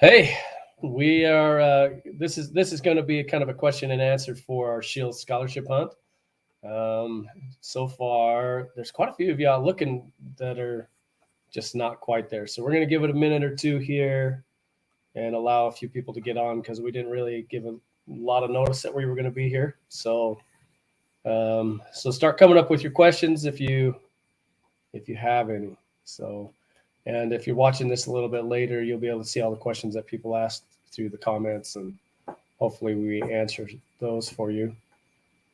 Hey, we are. This is going to be a kind of a question and answer for our Scheels Scholarship hunt. So far, there's quite a few of y'all looking that are just not quite there. So we're going to give it a minute or two here and allow a few people to get on because we didn't really give a lot of notice that we were going to be here. So start coming up with your questions if you have any. So. And if you're watching this a little bit later, you'll be able to see all the questions that people asked through the comments, and hopefully we answer those for you.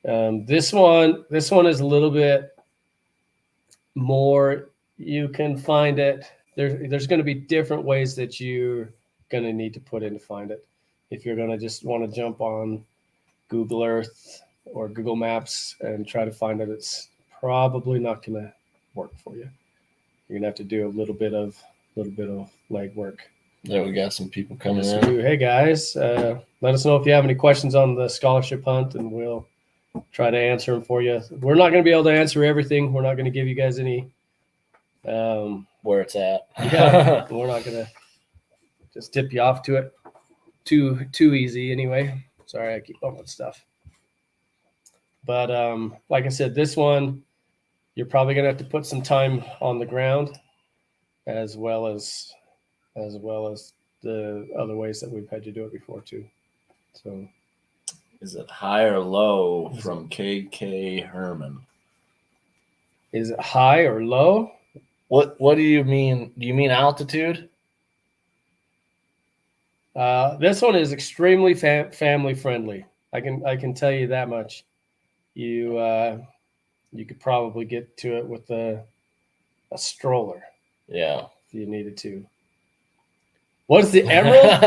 This one is a little bit more. You can find it. There's going to be different ways that you're going to need to put in to find it. If you're going to just want to jump on Google Earth or Google Maps and try to find it, it's probably not going to work for you. You're gonna have to do a little bit of legwork. There, we got some people coming in. Hey guys, let us know if you have any questions on the scholarship hunt, and we'll try to answer them for you. We're not going to be able to answer everything. We're not going to give you guys any where it's at. Yeah, we're not going to just tip you off to it too easy. Anyway, sorry, I keep bumping stuff. But like I said, this one, you're probably going to have to put some time on the ground, as well as the other ways that we've had to do it before too. So, is it high or low from KK Herman? Is it high or low? What do you mean? Do you mean altitude? This one is extremely family friendly. I can tell you that much. You could probably get to it with a stroller. Yeah. If you needed to. What's the emerald?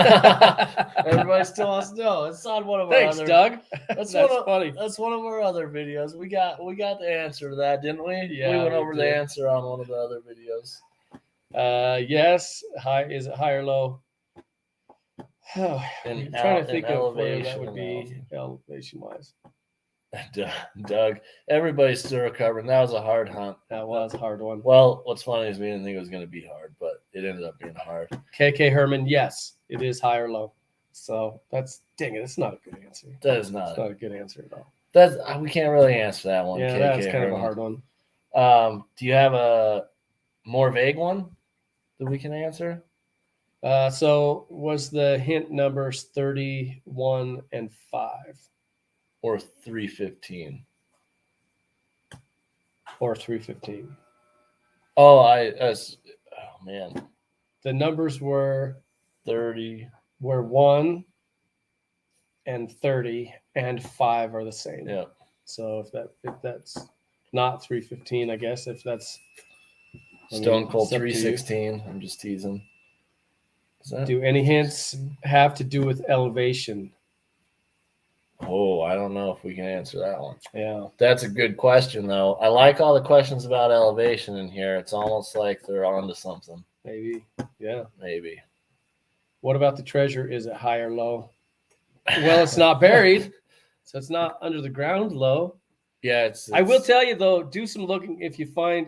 Everybody still wants to know. It's on one of our Thanks, Doug. That's funny. That's one of our other videos. We got the answer to that, didn't we? Yeah. We went over the answer on one of the other videos. Yes. High. Is it high or low? I'm trying to think of where that would be elevation-wise. Doug, everybody's still recovering. That was a hard hunt. That was a hard one. Well, what's funny is we didn't think it was going to be hard, but it ended up being hard. KK Herman, yes, it is high or low. So dang it, it's not a good answer. That is not. It's not a good answer at all. We can't really answer that one. Yeah, KK that's kind Herman. of a hard one. Do you have a more vague one that we can answer? So was the hint numbers 31 and 5? Or 315. Or 315. Oh, man. The numbers were 30. Were 1 and 30 and 5 are the same. Yeah. So if that's not 315, I guess if Stone Cold 316. I'm just teasing. Do any hints have to do with elevation? Oh, I don't know if we can answer that one. Yeah. That's a good question, though. I like all the questions about elevation in here. It's almost like they're onto something. Maybe. Yeah. Maybe. What about the treasure? Is it high or low? Well, it's not buried, so it's not under the ground low. Yeah, it's I will tell you, though, do some looking. If you find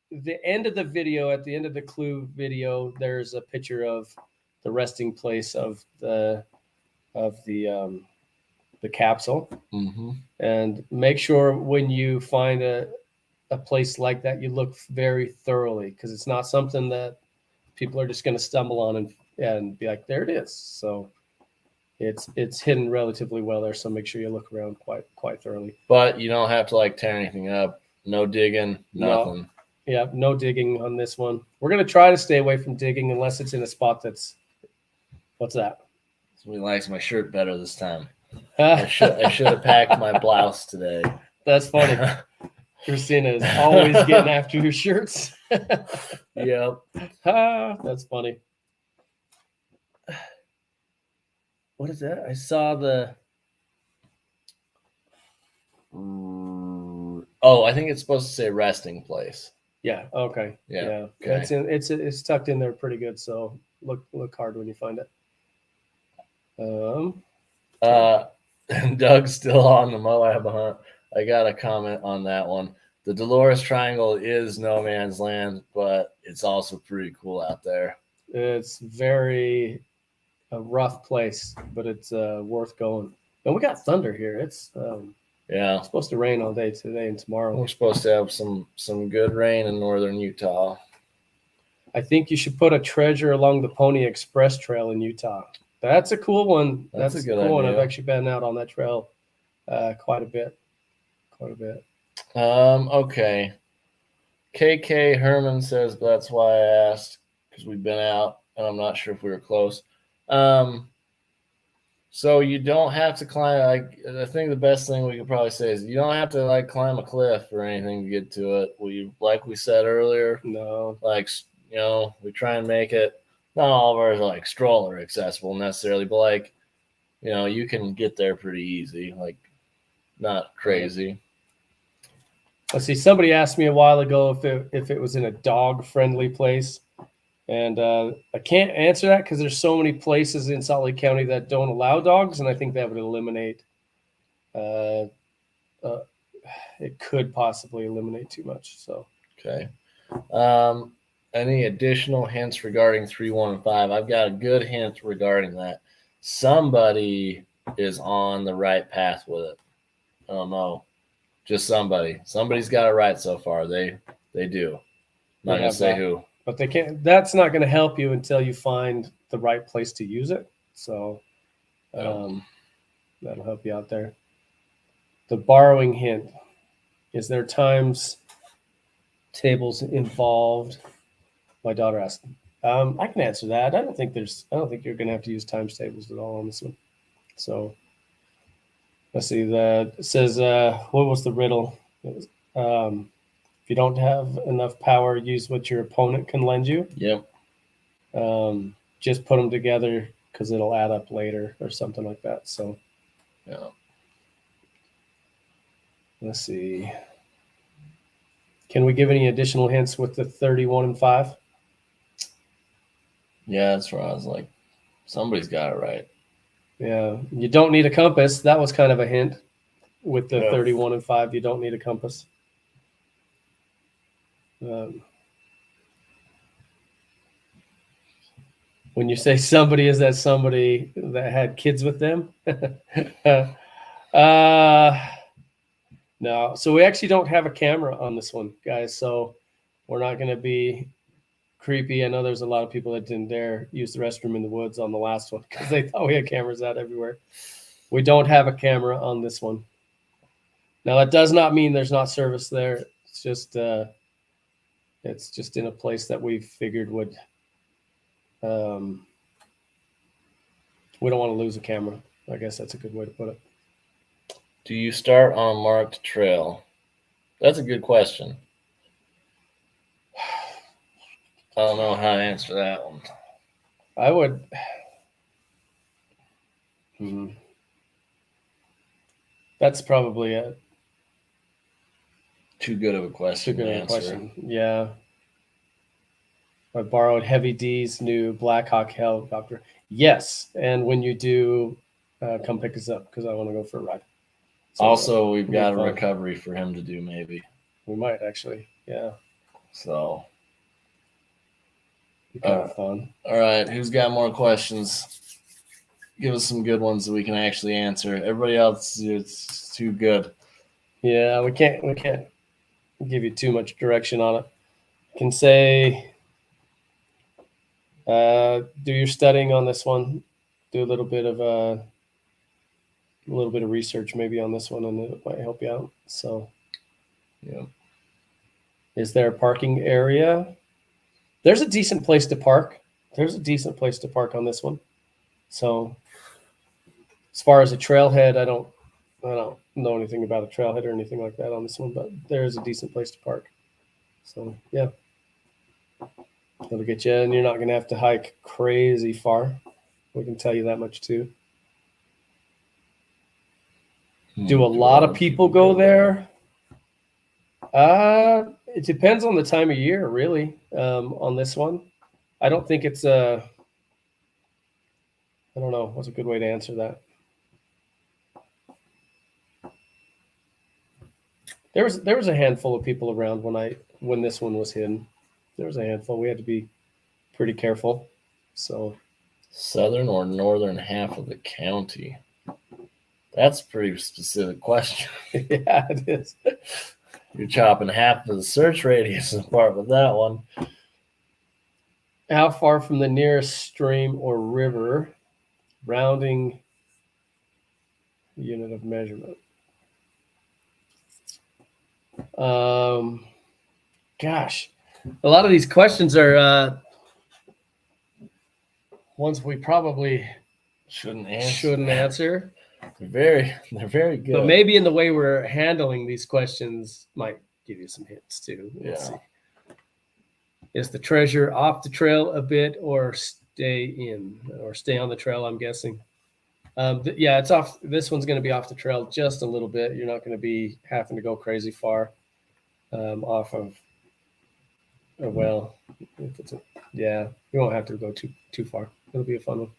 the end of the video, at the end of the clue video, there's a picture of the resting place of the capsule. Mm-hmm. And make sure when you find a place like that, you look very thoroughly, because it's not something that people are just going to stumble on and be like, there it is. So it's hidden relatively well there. So make sure you look around quite thoroughly. But you don't have to tear anything up. No digging, nothing. No. Yeah, no digging on this one. We're going to try to stay away from digging unless it's in a spot that's. What's that? Somebody likes my shirt better this time. I should have packed my blouse today. That's funny. Christina is always getting after your shirts. Yep. That's funny. What is that? I saw the. Oh, I think it's supposed to say resting place. Yeah. Okay. Yeah. Okay. It's tucked in there pretty good. So look hard when you find it. Doug's still on the Moab hunt. I got a comment on that one. The Dolores Triangle is no man's land, but it's also pretty cool out there. It's very a rough place, but it's worth going. And we got thunder here. It's Yeah. supposed to rain all day today and tomorrow. We're supposed to have some good rain in northern Utah. I think you should put a treasure along the Pony Express Trail in Utah. That's a cool one. That's a good cool one. idea. I've actually been out on that trail quite a bit. Okay. KK Herman says that's why I asked, because we've been out and I'm not sure if we were close. So you don't have to climb. I think the best thing we could probably say is you don't have to like climb a cliff or anything to get to it. Like we said earlier, No. like, you know, we try and make it, not all of ours are like stroller accessible necessarily, but like, you know, you can get there pretty easy, like not crazy. Let's see. Somebody asked me a while ago if it was in a dog friendly place, and I can't answer that because there's so many places in Salt Lake County that don't allow dogs, and I think that would eliminate. It could possibly eliminate too much. So Okay. Any additional hints regarding 3, 1, and 5? I've got a good hint regarding that. Somebody is on the right path with it. I don't know. Just somebody. Somebody's got it right so far. They do. Not gonna say who. But they can't. That's not going to help you until you find the right place to use it. So that'll help you out there. The borrowing hint. Is there times tables involved? My daughter asked. I can answer that. I don't think you're going to have to use times tables at all on this one. So let's see. It says, what was the riddle? It was, if you don't have enough power, use what your opponent can lend you. Yep. Just put them together because it'll add up later or something like that. So Yeah. Let's see. Can we give any additional hints with the 31 and 5? Yeah, that's where I was like, somebody's got it right. Yeah. You don't need a compass. That was kind of a hint with the Yeah. 31 and 5. You don't need a compass. When you say somebody, is that somebody that had kids with them? No. So we actually don't have a camera on this one, guys. So we're not going to be creepy. I know there's a lot of people that didn't dare use the restroom in the woods on the last one because they thought we had cameras out everywhere. We don't have a camera on this one. Now, that does not mean there's not service there. It's just in a place that we figured would. We don't want to lose a camera. I guess that's a good way to put it. Do you start on a marked trail? That's a good question. I don't know how to answer that one. I would. That's probably it. Too good of a question to answer. Yeah. I borrowed Heavy D's new Black Hawk helicopter. Yes, and when you do, come pick us up because I want to go for a ride. So, also, we've got a recovery for him to do, maybe. We might actually, yeah. So, kind of fun. All right, who's got more questions? Give us some good ones that we can actually answer. Everybody else, it's too good. Yeah, we can't give you too much direction on it. Can say, do your studying on this one. Do a little bit of research maybe on this one, and it might help you out. So, yeah. Is there a parking area? There's a decent place to park. There's a decent place to park on this one. So, as far as a trailhead, I don't know anything about a trailhead or anything like that on this one, but there's a decent place to park. So, yeah. It'll get you, and you're not going to have to hike crazy far. We can tell you that much too. Do a lot of people go there? It depends on the time of year, really, on this one. I don't think it's I don't know. What's a good way to answer that? There was a handful of people around when this one was hidden. There was a handful. We had to be pretty careful. So southern or northern half of the county. That's a pretty specific question. yeah, it is. You're chopping half of the search radius apart with that one. How far from the nearest stream or river? Rounding unit of measurement. Gosh, a lot of these questions are ones we probably Shouldn't answer. They're very good. But maybe in the way we're handling these questions might give you some hints too. Let's see. Is the treasure off the trail a bit or stay on the trail, I'm guessing? Yeah, it's off. This one's going to be off the trail just a little bit. You're not going to be having to go crazy far off of. Well, you won't have to go too far. It'll be a fun one.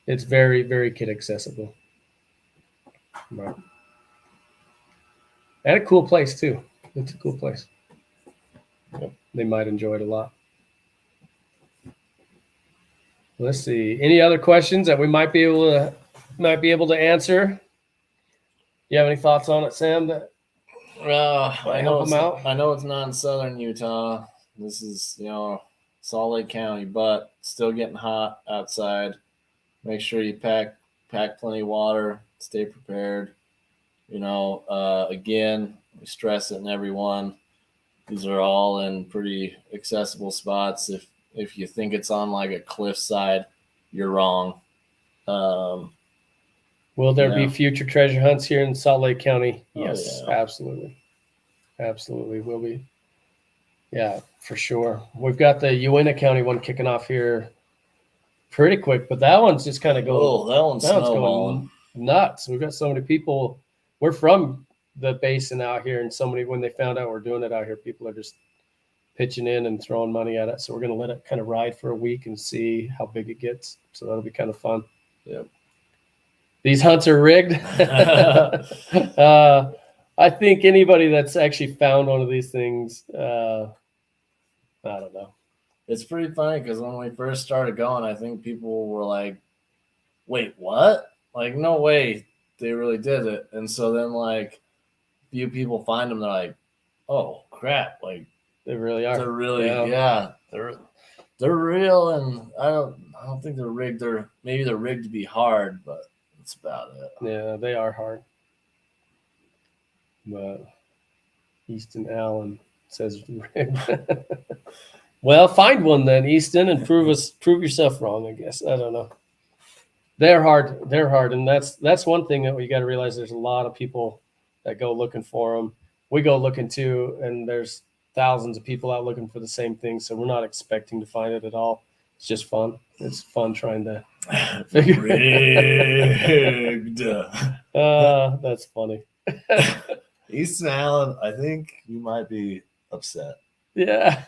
It's very, very kid accessible. Right. And a cool place too. It's a cool place. Yep. They might enjoy it a lot. Let's see. Any other questions that we might be able to answer? You have any thoughts on it, Sam? I know it's not in southern Utah. This is Salt Lake County, but still getting hot outside. Make sure you pack plenty of water. Stay prepared. Again, we stress it in every one. These are all in pretty accessible spots. If you think it's on like a cliffside, you're wrong. Will there be future treasure hunts here in Salt Lake County? Yes, yeah. Absolutely. Absolutely will be. Yeah, for sure. We've got the Uintah County one kicking off here pretty quick, but that one's just kind of going. Oh, that one's going nuts. We've got so many people. We're from the basin out here, and so many, when they found out we're doing it out here, people are just pitching in and throwing money at it. So we're going to let it kind of ride for a week and see how big it gets. So that'll be kind of fun. Yep. These hunts are rigged. I think anybody that's actually found one of these things, I don't know. It's pretty funny because when we first started going, I think people were like, wait, what? Like, no way they really did it. And so then, like, few people find them, they're like, oh, crap. Like, they really are. They're really, they're real. And I don't think they're rigged. Maybe they're rigged to be hard, but that's about it. Yeah, they are hard. But Easton Allen says rigged. Well, find one then, Easton, and prove yourself wrong, I guess. I don't know. They're hard, and that's one thing that we got to realize. There's a lot of people that go looking for them. We go looking too, and there's thousands of people out looking for the same thing, so we're not expecting to find it at all. It's just fun. It's fun trying to figure rigged. That's funny. Easton Allen, I think you might be upset. Yeah.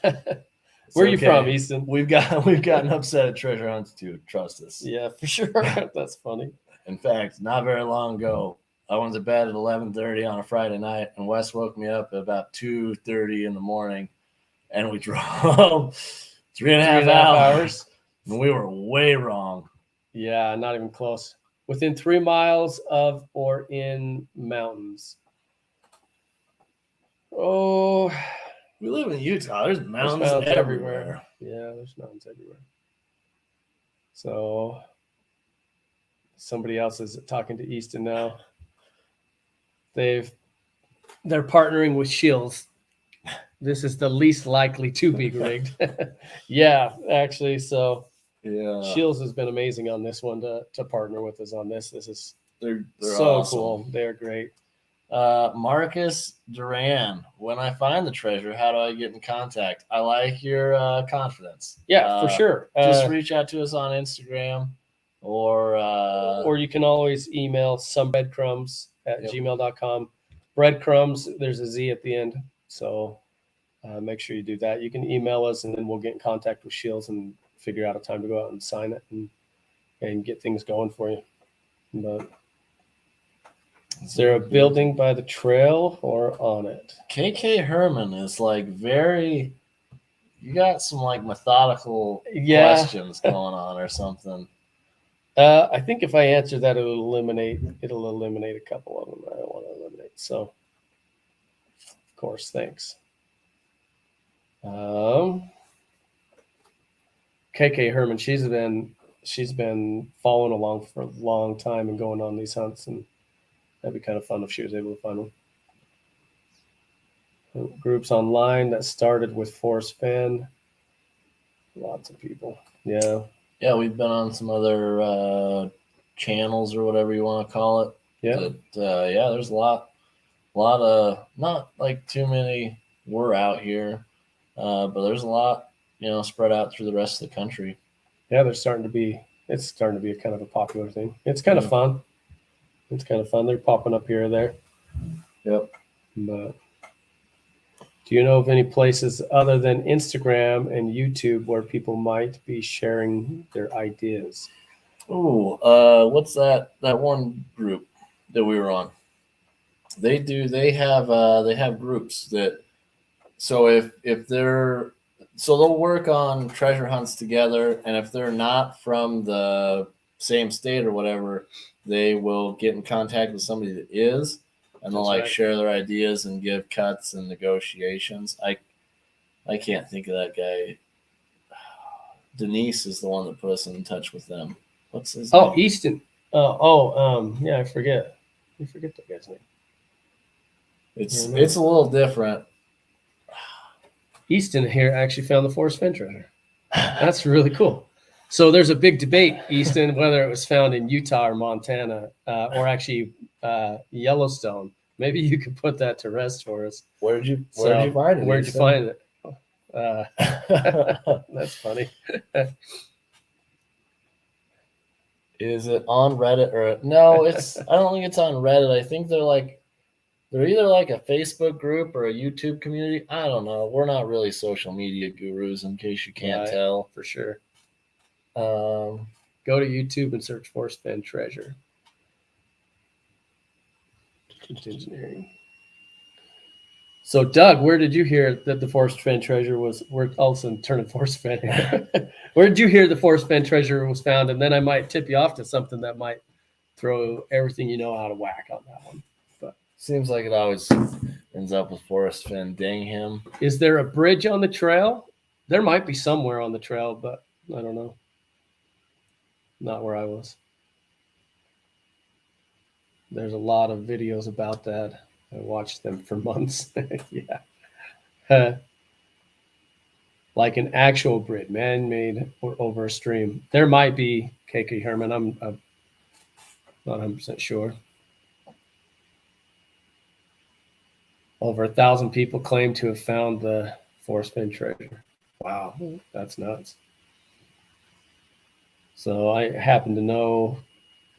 Where are you from, Easton? We've gotten upset at treasure hunts too. Trust us. Yeah, for sure. That's funny. In fact, not very long ago, I went to bed at 11:30 on a Friday night, and Wes woke me up at about 2:30 in the morning, and we drove 3.5 hours, and we were way wrong. Yeah, not even close. Within 3 miles of or in mountains. Oh. We live in Utah. There's mountains everywhere. Yeah, there's mountains everywhere. So somebody else is talking to Easton now. They're partnering with Scheels. This is the least likely to be rigged. Yeah, actually. So Scheels has been amazing on this one to partner with us on this. They're so awesome. Cool. They're great. Marcus Duran, when I find the treasure, how do I get in contact? I like your confidence. Yeah, for sure. Just reach out to us on Instagram or you can always email somebreadcrumbs@gmail.com. Breadcrumbs, there's a Z at the end. So make sure you do that. You can email us, and then we'll get in contact with Scheels and figure out a time to go out and sign it and get things going for you. But is there a building by the trail or on it? KK Herman is like very You got some like methodical Yeah. questions going on or something. I think if I answer that, it'll eliminate a couple of them I don't want to eliminate. So, of course, thanks. KK Herman, she's been following along for a long time and going on these hunts, and that'd be kind of fun if she was able to find one. Groups online that started with Forrest Fenn. Lots of people. Yeah. Yeah, we've been on some other channels or whatever you want to call it. Yeah. But, yeah, there's a lot of not like too many were out here, but there's a lot, spread out through the rest of the country. Yeah, it's starting to be a kind of a popular thing. It's kind of fun. It's kind of fun. They're popping up here or there. Yep. But do you know of any places other than Instagram and YouTube where people might be sharing their ideas? Ooh, what's that one group that we were on? They have groups that, so if they're, so they'll work on treasure hunts together, and if they're not from the same state or whatever, they will get in contact with somebody that is, and they'll That's right. share their ideas and give cuts and negotiations. I can't think of that guy. Denise is the one that put us in touch with them. What's his name? Easton. Yeah, I forget. I forget that guy's name. It's a little different. Easton here actually found the Forrest Fenn treasure. That's really cool. So there's a big debate, Easton, whether it was found in Utah or Montana, or actually Yellowstone. Maybe you could put that to rest for us. Where did you find it? Where'd you find it? That's funny. Is it on Reddit or no? I don't think it's on Reddit. I think they're either like a Facebook group or a YouTube community. I don't know. We're not really social media gurus, in case you can't tell. For sure. Go to YouTube and search Forrest Fenn treasure. Engineering. So, Doug, where did you hear that the Forrest Fenn treasure was? We're all of a sudden turning Forrest Fenn. Where did you hear the Forrest Fenn treasure was found? And then I might tip you off to something that might throw everything you know out of whack on that one. But seems like it always ends up with Forrest Fenn. Dang him. Is there a bridge on the trail? There might be somewhere on the trail, but I don't know. Not where I was. There's a lot of videos about that. I watched them for months. Yeah. Like an actual bridge, man-made or over a stream. There might be, KK Herman. I'm not 100% sure. Over 1,000 people claim to have found the Forrest Fenn treasure. Wow, that's nuts. So I happen to know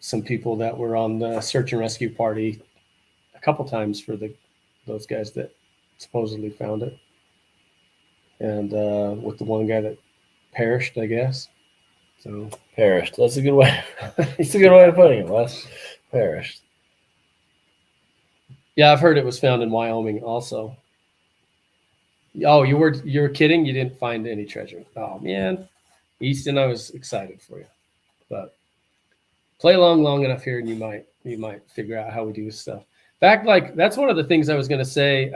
some people that were on the search and rescue party a couple times for those guys that supposedly found it, and with the one guy that perished, I guess. So perished. That's a good way. It's a good way of putting it, Wes. Perished. Yeah, I've heard it was found in Wyoming also. Oh, you were kidding? You didn't find any treasure? Oh man, Easton, I was excited for you, but play along long enough here, and you might figure out how we do stuff. In fact, like that's one of the things I was going to say.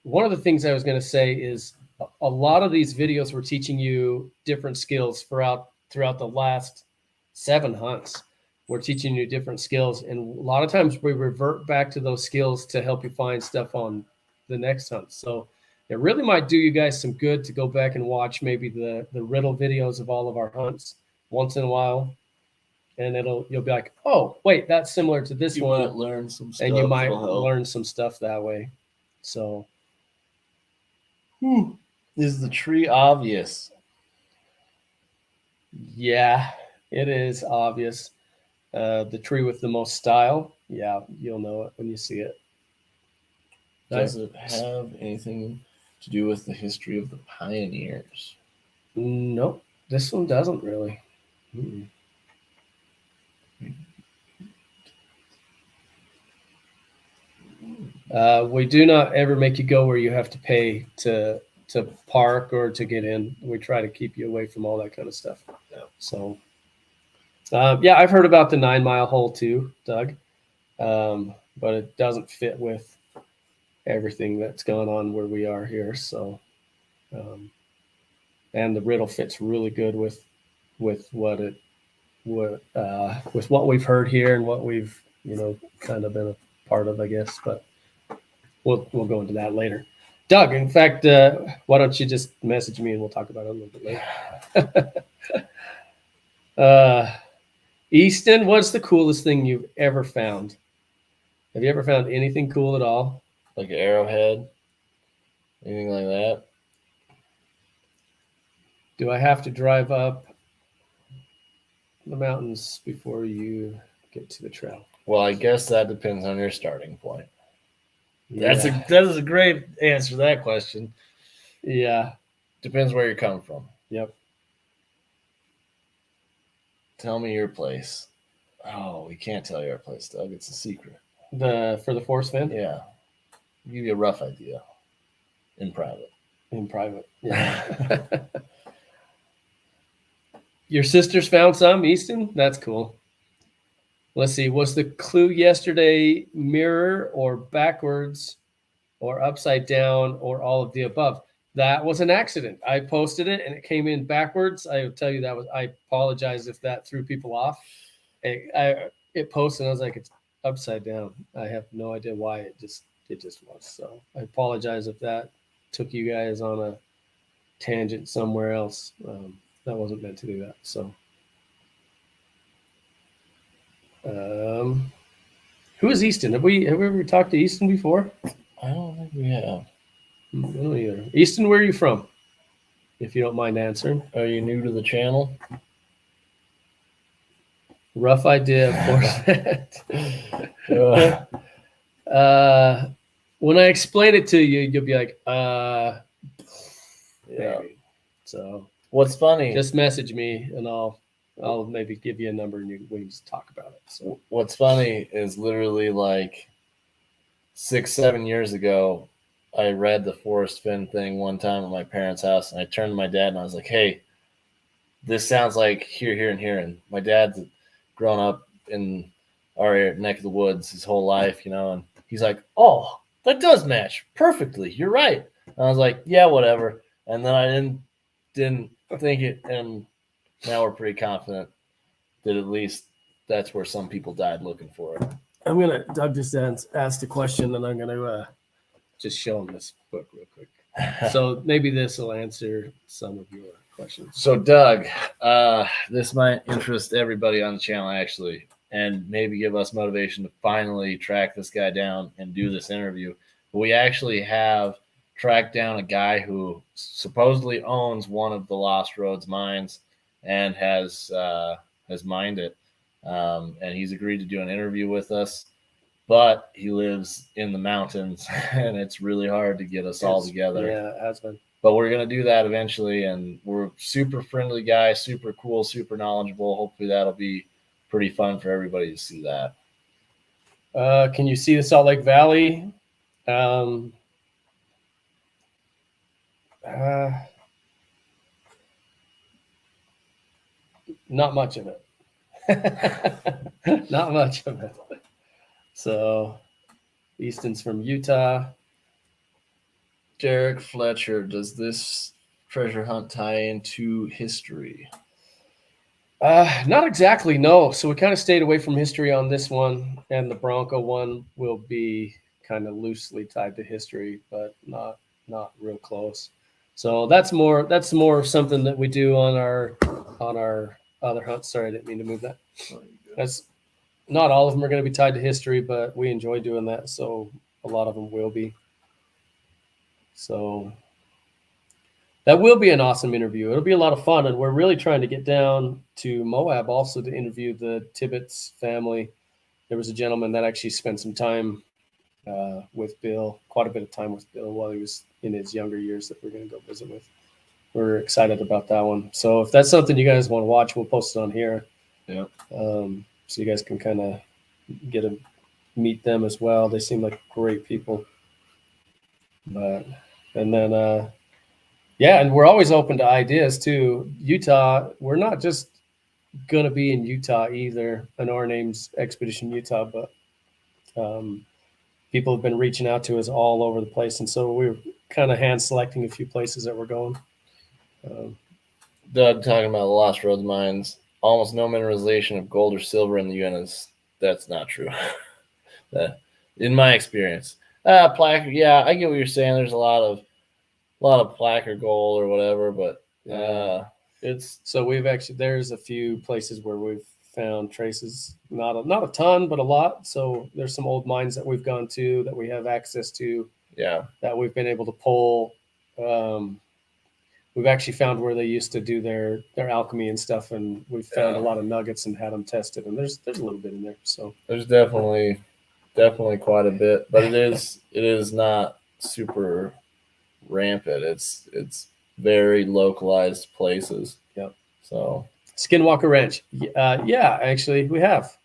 One of the things I was going to say is a lot of these videos were teaching you different skills throughout the last 7 hunts. We're teaching you different skills, and a lot of times we revert back to those skills to help you find stuff on the next hunt. So it really might do you guys some good to go back and watch maybe the riddle videos of all of our hunts once in a while, and you'll be like, oh wait, that's similar to this one. Might learn some stuff, and you might learn some stuff that way. So is the tree obvious? Yeah, it is obvious. The tree with the most style. Yeah, you'll know it when you see it. Does it have anything to do with the history of the pioneers? Nope, this one doesn't really. We do not ever make you go where you have to pay to park or to get in. We try to keep you away from all that kind of stuff. Yeah. So, yeah, I've heard about the 9 Mile hole too, Doug, but it doesn't fit with everything that's going on where we are here. So, and the riddle fits really good with with what we've heard here and what we've kind of been a part of, I guess. But we'll go into that later. Doug, in fact, why don't you just message me and we'll talk about it a little bit later. Easton, what's the coolest thing you've ever found? Have you ever found anything cool at all? Like an arrowhead, anything like that? Do I have to drive up the mountains before you get to the trail? Well, I guess that depends on your starting point. Yeah. That is a great answer to that question. Yeah. Depends where you're coming from. Yep. Tell me your place. Oh, we can't tell you our place, Doug. It's a secret. For the force fan? Yeah. I'll give you a rough idea in private. In private. Yeah. Your sisters found some, Easton? That's cool. Let's see. Was the clue yesterday mirror or backwards or upside down or all of the above? That was an accident. I posted it and it came in backwards. I will tell you I apologize if that threw people off. It posted and I was like, it's upside down. I have no idea why it just was. So I apologize if that took you guys on a tangent somewhere else. That wasn't meant to do that. So, who is Easton? Have we ever talked to Easton before? I don't think we have. I don't either. Easton, where are you from? If you don't mind answering. Are you new to the channel? Rough idea, of course. When I explain it to you, you'll be like, yeah. Maybe. So what's funny? Just message me and I'll maybe give you a number and we can just talk about it. So what's funny is literally like 6-7 years ago, I read the Forrest Finn thing one time at my parents' house, and I turned to my dad and I was like, "Hey, this sounds like here, here, and here." And my dad's grown up in our neck of the woods his whole life, and he's like, "Oh, that does match perfectly. You're right." And I was like, "Yeah, whatever." And then I didn't think it, and now we're pretty confident that at least that's where some people died looking for it. Doug just asked a question, and I'm gonna just show him this book real quick. So maybe this will answer some of your questions. So Doug, this might interest everybody on the channel actually, and maybe give us motivation to finally track this guy down and do this interview. We actually have tracked down a guy who supposedly owns one of the Lost Roads mines and has mined it, and he's agreed to do an interview with us. But he lives in the mountains, and it's really hard to get us all together. Yeah, it has been. But we're going to do that eventually, and we're a super friendly guy, super cool, super knowledgeable. Hopefully that'll be pretty fun for everybody to see that. Can you see the Salt Lake Valley? Not much of it. Not much of it. So, Easton's from Utah. Derek Fletcher, does this treasure hunt tie into history? Not exactly, no. So we kind of stayed away from history on this one, and the Bronco one will be kind of loosely tied to history, but not real close. So that's more something that we do on our other hunts. Sorry, I didn't mean to move that. That's not all of them are going to be tied to history, but we enjoy doing that, so a lot of them will be. So that will be an awesome interview. It'll be a lot of fun, and we're really trying to get down to Moab also to interview the Tibbetts family. There was a gentleman that actually spent some time with Bill, quite a bit of time with Bill while he was in his younger years that we're going to go visit with. We're excited about that one. So if that's something you guys want to watch, we'll post it on here. Yeah. So you guys can kind of get a meet them as well. They seem like great people. But and then yeah, and we're always open to ideas too. Utah, we're not just gonna be in Utah either. I know our name's Expedition Utah, but people have been reaching out to us all over the place, and so we're kind of hand selecting a few places that we're going. Um, Doug talking about the Lost Roads mines. Almost no mineralization of gold or silver in the Uintas. That's not true. In my experience. Plaque, yeah, I get what you're saying. There's a lot of plaque or gold or whatever, but it's so we've actually there's a few places where we've found traces, not a ton, but a lot. So there's some old mines that we've gone to that we have access to yeah. that we've been able to pull. We've actually found where they used to do their alchemy and stuff, and we've found a lot of nuggets and had them tested. And there's a little bit in there. So there's definitely quite a bit, but it is not super rampant. It's very localized places. Yep. So Skinwalker Ranch. Yeah, actually we have.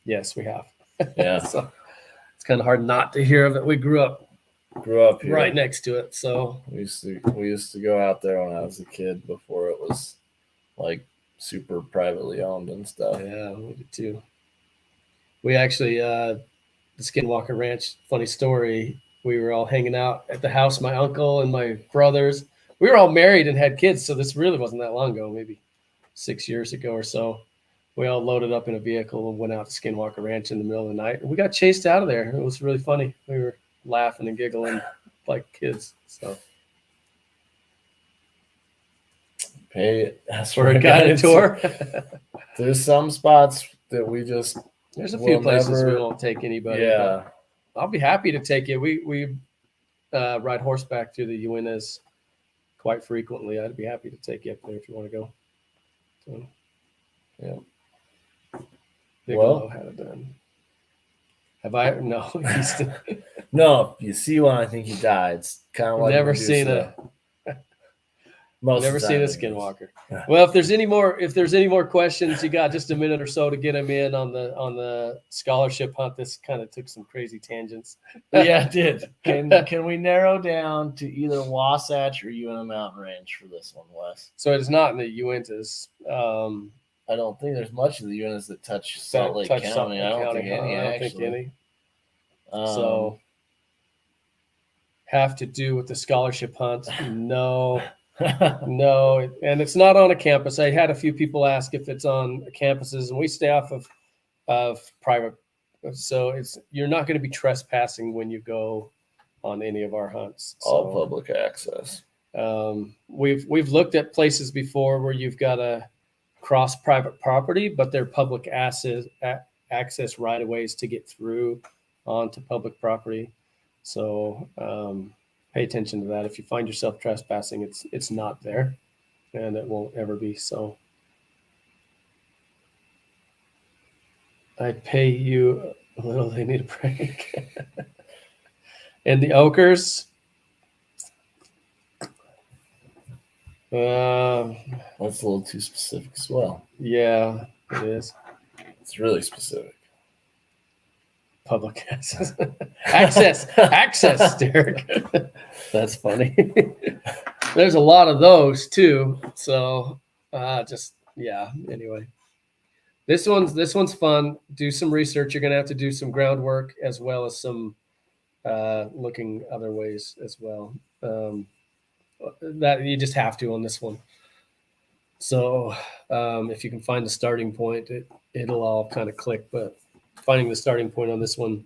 Yes, we have. Yeah. So it's kind of hard not to hear of it. We grew up here. Right next to it. So we used to go out there when I was a kid before it was like super privately owned and stuff. Yeah, we did too. We actually the Skinwalker Ranch, funny story. We were all hanging out at the house, my uncle and my brothers. We were all married and had kids, so this really wasn't that long ago, maybe 6 years ago or so. We all loaded up in a vehicle and went out to Skinwalker Ranch in the middle of the night. And we got chased out of there. It was really funny. We were laughing and giggling like kids. So Hey, that's for a guided tour. There's some spots that we just there's a few places we won't take anybody. Yeah, I'll be happy to take you. We ride horseback through the Uintas quite frequently. I'd be happy to take you up there if you want to go. So, yeah. Bigelow had it done. Have I? No. No. You see one, I think he died. It's kind of like never seen a Skinwalker. Yeah. Well, if there's any more questions, you got just a minute or so to get them in on the scholarship hunt. This kind of took some crazy tangents. Yeah, it did. Can we narrow down to either Wasatch or Uinta Mountain Range for this one, Wes? So it's not in the Uintas. I don't think there's much of the Uintas that touch Salt Lake County. I don't think any. So have to do with the scholarship hunt? No. No, and it's not on a campus. I had a few people ask if it's on campuses, and we stay off of private. So you're not going to be trespassing when you go on any of our hunts. All public access. We've looked at places before where you've got to cross private property, but they're public access right of ways to get through onto public property. So pay attention to that. If you find yourself trespassing, it's not there, and it won't ever be. So I'd pay you a little. They need a break. And the Oakers. That's a little too specific as well. Yeah, it is. It's really specific. Public access, Derek. That's funny. There's a lot of those too. So anyway, this one's fun. Do some research. You're gonna have to do some groundwork as well as some looking other ways as well. That you just have to on this one. So if you can find the starting point, it'll all kind of click. But finding the starting point on this one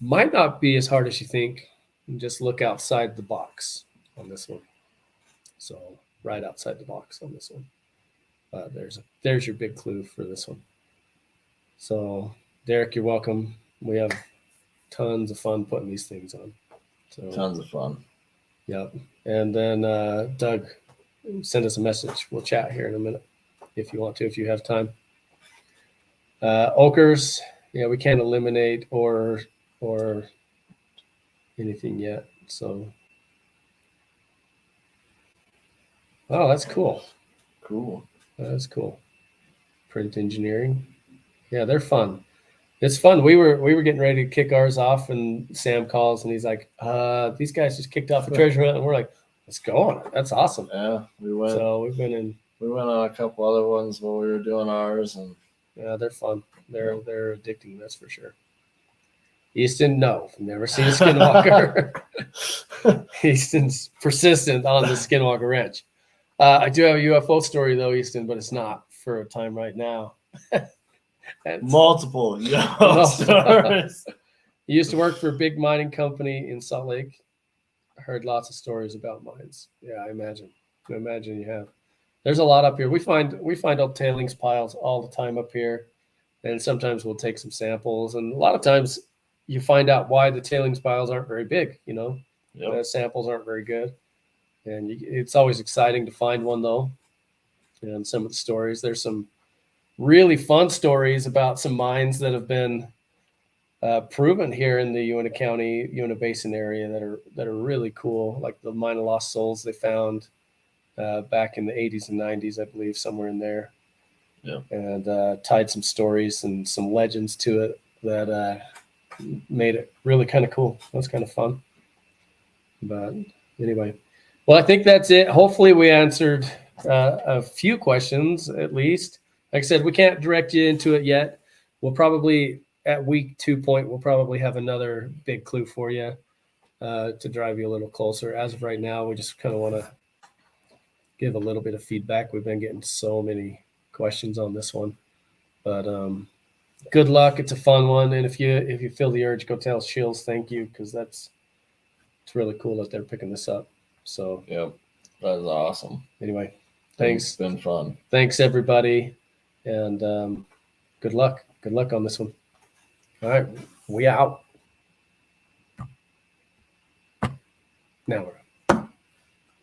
might not be as hard as you think. And just look outside the box on this one. So right outside the box on this one. There's your big clue for this one. So Derek, you're welcome. We have tons of fun putting these things on. So tons of fun. Yep. And then Doug, send us a message. We'll chat here in a minute if you want to, if you have time. Okers, we can't eliminate or anything yet. So, oh, that's cool. Cool. That's cool. Print engineering. Yeah, they're fun. It's fun. We were getting ready to kick ours off, and Sam calls and he's like, "These guys just kicked off a treasure hunt," and we're like, "Let's go on it. That's awesome." Yeah, we went. So we've been in. We went on a couple other ones while we were doing ours, and yeah, they're fun. They're addicting. That's for sure. Easton, no, never seen a skinwalker. Easton's persistent on the skinwalker wrench. I do have a UFO story though, Easton, but it's not for a time right now. Multiple stories. He used to work for a big mining company in Salt Lake. I heard lots of stories about mines. Yeah, I imagine you have. There's a lot up here. We find old tailings piles all the time up here, and sometimes we'll take some samples. And a lot of times, you find out why the tailings piles aren't very big. The samples aren't very good, and it's always exciting to find one though. And some of the stories, there's some really fun stories about some mines that have been proven here in the Uinta County, Uinta Basin area that are really cool, like the mine of lost souls they found back in the 80s and 90s, I believe, somewhere in there. Yeah. And tied some stories and some legends to it that made it really kind of cool. That's kind of fun. But anyway, well, I think that's it. Hopefully we answered a few questions at least. Like I said, we can't direct you into it yet. We'll probably, at week 2 point, we'll probably have another big clue for you to drive you a little closer. As of right now, we just kind of want to give a little bit of feedback. We've been getting so many questions on this one, but good luck. It's a fun one, and if you feel the urge, go tell Scheels thank you, because it's really cool that they're picking this up. So yeah, that is awesome. Anyway, thanks. It's been fun. Thanks everybody, and good luck. Good luck on this one. All right, we out. Now we're